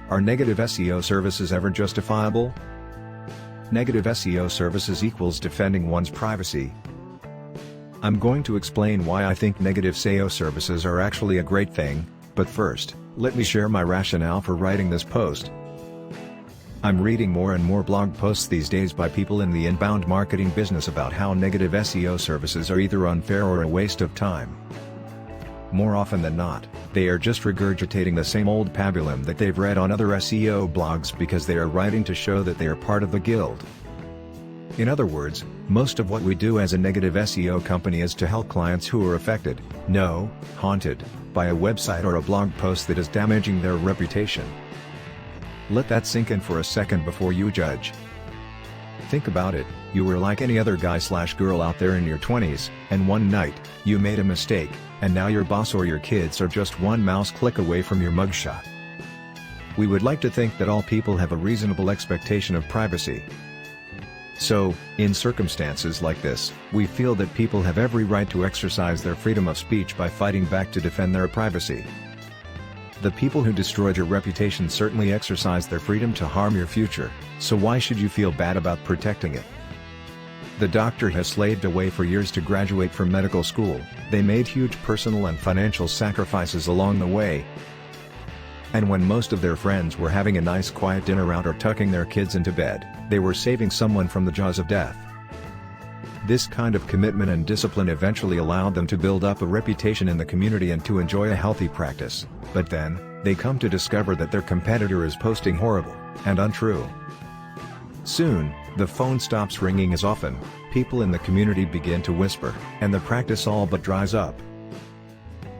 Are negative SEO services ever justifiable? Negative SEO services equals defending one's privacy. I'm going to explain why I think negative SEO services are actually a great thing, but first, let me share my rationale for writing this post. I'm reading more and more blog posts these days by people in the inbound marketing business about how negative SEO services are either unfair or a waste of time. More often than not, they are just regurgitating the same old pabulum that they've read on other SEO blogs because they are writing to show that they are part of the guild. In other words, most of what we do as a negative SEO company is to help clients who are affected, no, haunted, by a website or a blog post that is damaging their reputation. Let that sink in for a second before you judge. Think about it, you were like any other guy/girl out there in your 20s, and one night, you made a mistake, and now your boss or your kids are just one mouse click away from your mugshot. We would like to think that all people have a reasonable expectation of privacy. So, in circumstances like this, we feel that people have every right to exercise their freedom of speech by fighting back to defend their privacy. The people who destroyed your reputation certainly exercised their freedom to harm your future, so why should you feel bad about protecting it? The doctor has slaved away for years to graduate from medical school, they made huge personal and financial sacrifices along the way. And when most of their friends were having a nice quiet dinner out or tucking their kids into bed, they were saving someone from the jaws of death. This kind of commitment and discipline eventually allowed them to build up a reputation in the community and to enjoy a healthy practice, but then, they come to discover that their competitor is posting horrible, and untrue. Soon, the phone stops ringing as often, people in the community begin to whisper, and the practice all but dries up.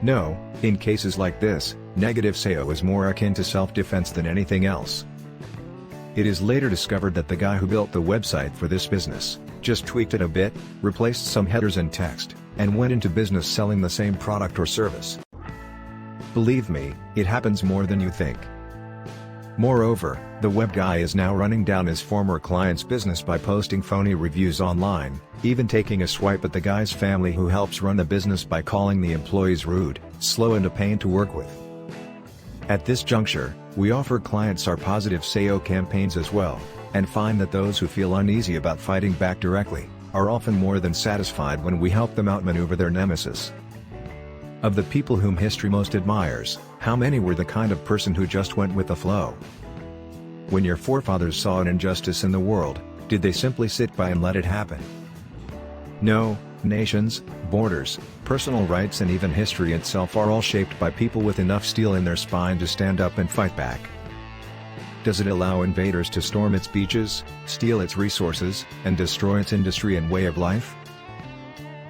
No, in cases like this, negative SEO is more akin to self-defense than anything else. It is later discovered that the guy who built the website for this business just tweaked it a bit, replaced some headers and text, and went into business selling the same product or service. Believe me, it happens more than you think. Moreover, the web guy is now running down his former client's business by posting phony reviews online, even taking a swipe at the guy's family who helps run the business by calling the employees rude, slow and a pain to work with. At this juncture, we offer clients our positive SEO campaigns as well, and find that those who feel uneasy about fighting back directly, are often more than satisfied when we help them outmaneuver their nemesis. Of the people whom history most admires, how many were the kind of person who just went with the flow? When your forefathers saw an injustice in the world, did they simply sit by and let it happen? No, nations, borders, personal rights and even history itself are all shaped by people with enough steel in their spine to stand up and fight back. Does it allow invaders to storm its beaches, steal its resources, and destroy its industry and way of life?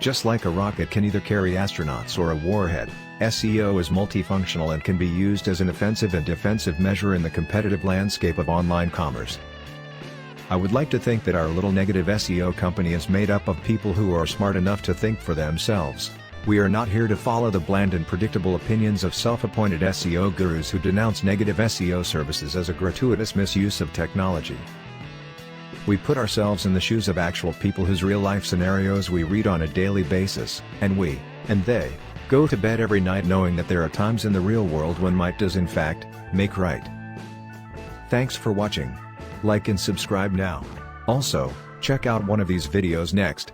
Just like a rocket can either carry astronauts or a warhead, SEO is multifunctional and can be used as an offensive and defensive measure in the competitive landscape of online commerce. I would like to think that our little negative SEO company is made up of people who are smart enough to think for themselves. We are not here to follow the bland and predictable opinions of self-appointed SEO gurus who denounce negative SEO services as a gratuitous misuse of technology. We put ourselves in the shoes of actual people whose real-life scenarios we read on a daily basis, and we, and they, go to bed every night knowing that there are times in the real world when might does in fact, make right. Thanks for watching. Like and subscribe now. Also, check out one of these videos next.